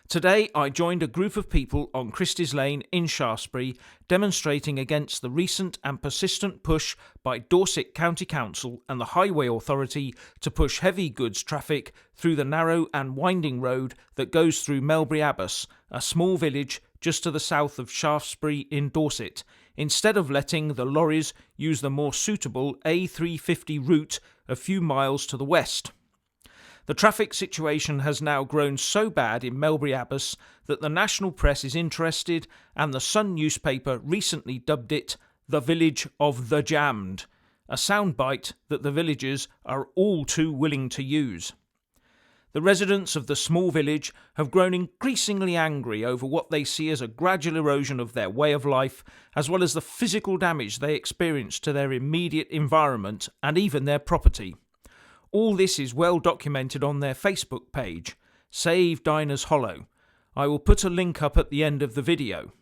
Today I joined a group of people on Christy's Lane in Shaftesbury demonstrating against the recent and persistent push by Dorset County Council and the Highway Authority to push heavy goods traffic through the narrow and winding road that goes through Melbury Abbas, a small village just to the south of Shaftesbury in Dorset, instead of letting the lorries use the more suitable A350 route a few miles to the west. The traffic situation has now grown so bad in Melbury Abbas that the national press is interested, and the Sun newspaper recently dubbed it the village of the jammed, a soundbite that the villagers are all too willing to use. The residents of the small village have grown increasingly angry over what they see as a gradual erosion of their way of life, as well as the physical damage they experience to their immediate environment and even their property. All this is well documented on their Facebook page, Save Dinah's Hollow. I will put a link up at the end of the video.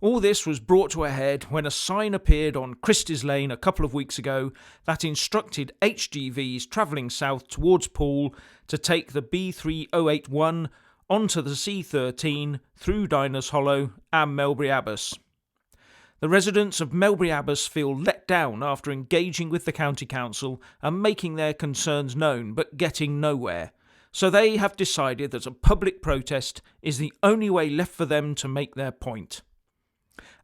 All this was brought to a head when a sign appeared on Christy's Lane a couple of weeks ago that instructed HGVs travelling south towards Poole to take the B3081 onto the C13 through Dinah's Hollow and Melbury Abbas. The residents of Melbury Abbas feel let down after engaging with the County Council and making their concerns known but getting nowhere, so they have decided that a public protest is the only way left for them to make their point.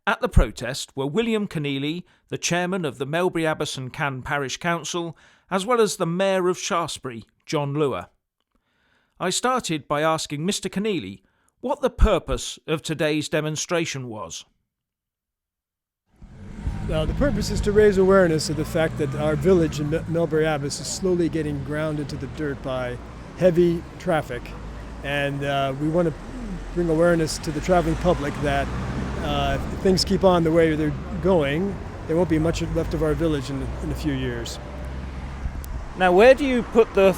At the protest were William Keneally, the chairman of the Melbury Abbas and Cann Parish Council, as well as the Mayor of Shaftesbury, John Lewar. I started by asking Mr. Keneally what the purpose of today's demonstration was. Now, the purpose is to raise awareness of the fact that our village in Melbury Abbas is slowly getting ground into the dirt by heavy traffic, and we want to bring awareness to the traveling public that if things keep on the way they're going, there won't be much left of our village in a few years. Now, where do you put the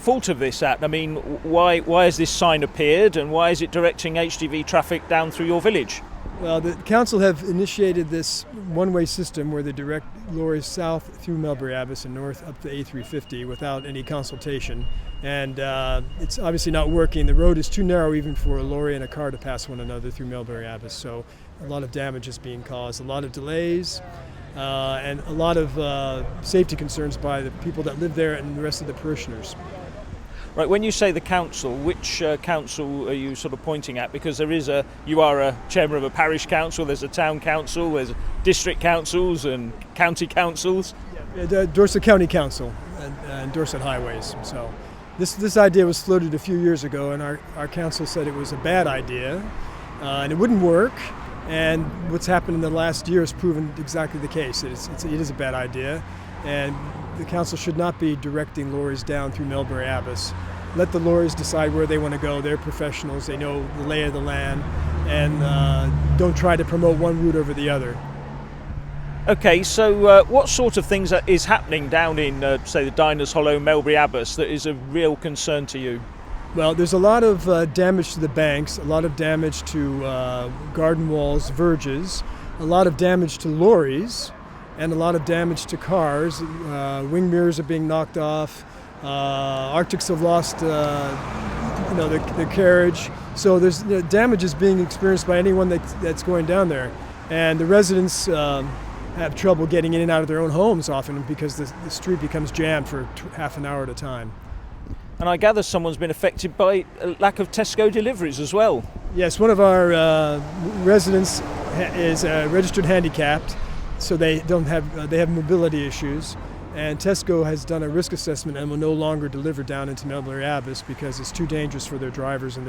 fault of this at? I mean, why has this sign appeared, and why is it directing HGV traffic down through your village? Well, the council have initiated this one-way system where they direct lorries south through Melbury Abbas and north up to A350 without any consultation. And it's obviously not working. The road is too narrow even for a lorry and a car to pass one another through Melbury Abbas. So a lot of damage is being caused, a lot of delays, and a lot of safety concerns by the people that live there and the rest of the parishioners. Right, when you say the council, which council are you sort of pointing at? Because you are a chairman of a parish council, there's a town council, there's district councils and county councils. Yeah, the Dorset County Council and Dorset Highways. So this idea was floated a few years ago, and our council said it was a bad idea and it wouldn't work. And what's happened in the last year has proven exactly the case. It is a bad idea, and the council should not be directing lorries down through Melbury Abbas. Let the lorries decide where they want to go. They're professionals. They know the lay of the land, and don't try to promote one route over the other. Okay, so what sort of things is happening down in, say, the Dinah's Hollow, Melbury Abbas, that is a real concern to you? Well, there's a lot of damage to the banks, a lot of damage to garden walls, verges, a lot of damage to lorries, and a lot of damage to cars. Wing mirrors are being knocked off. Arctics have lost their carriage. So there's damage is being experienced by anyone that's going down there. And the residents have trouble getting in and out of their own homes often because the street becomes jammed for half an hour at a time. And I gather someone's been affected by a lack of Tesco deliveries as well. Yes, one of our residents is registered handicapped. So they have mobility issues, and Tesco has done a risk assessment and will no longer deliver down into Melbury Abbas because it's too dangerous for their drivers and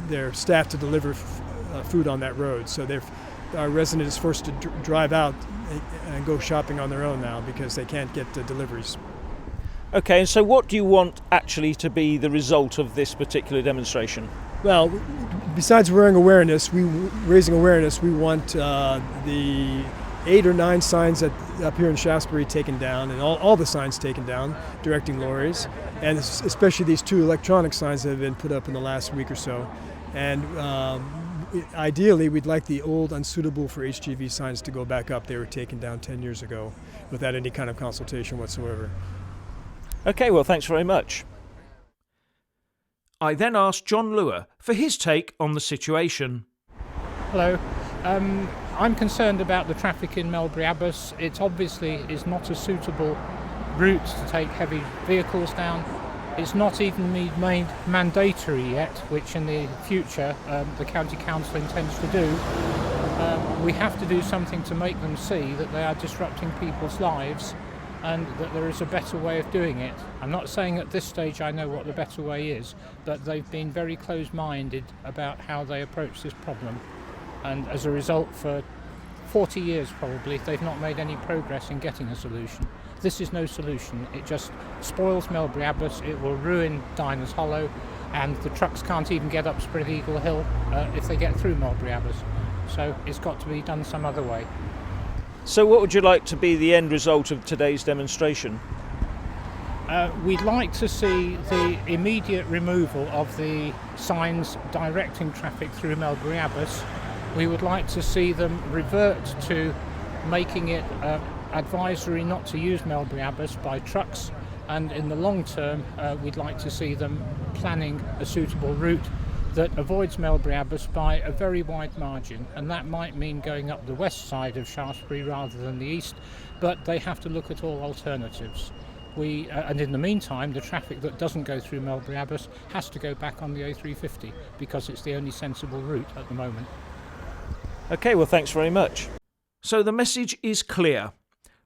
their staff to deliver food on that road. So our resident is forced to drive out and go shopping on their own now because they can't get deliveries. Okay, and so what do you want actually to be the result of this particular demonstration? Well, besides raising awareness, we want the 8 or 9 signs up here in Shaftesbury taken down, and all the signs taken down directing lorries, and especially these 2 electronic signs that have been put up in the last week or so. And ideally, we'd like the old unsuitable for HGV signs to go back up. They were taken down 10 years ago without any kind of consultation whatsoever. Okay, well, thanks very much. I then asked John Lure for his take on the situation. Hello. I'm concerned about the traffic in Melbury Abbas. It obviously is not a suitable route to take heavy vehicles down. It's not even made mandatory yet, which in the future the County Council intends to do. We have to do something to make them see that they are disrupting people's lives and that there is a better way of doing it. I'm not saying at this stage I know what the better way is, but they've been very close-minded about how they approach this problem. And as a result, for 40 years probably, they've not made any progress in getting a solution. This is no solution. It just spoils Melbury Abbas, it will ruin Dinah's Hollow, and the trucks can't even get up Spread Eagle Hill if they get through Melbury Abbas. So it's got to be done some other way. So what would you like to be the end result of today's demonstration? We'd like to see the immediate removal of the signs directing traffic through Melbury Abbas. We would like to see them revert to making it advisory not to use Melbury Abbas by trucks, and in the long term we'd like to see them planning a suitable route that avoids Melbury Abbas by a very wide margin, and that might mean going up the west side of Shaftesbury rather than the east, but they have to look at all alternatives. And in the meantime, the traffic that doesn't go through Melbury Abbas has to go back on the A350 because it's the only sensible route at the moment. OK, well, thanks very much. So the message is clear.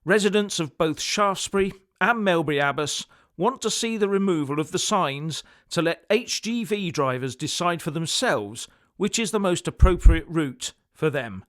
Residents of both Shaftesbury and Melbury Abbas want to see the removal of the signs to let HGV drivers decide for themselves which is the most appropriate route for them.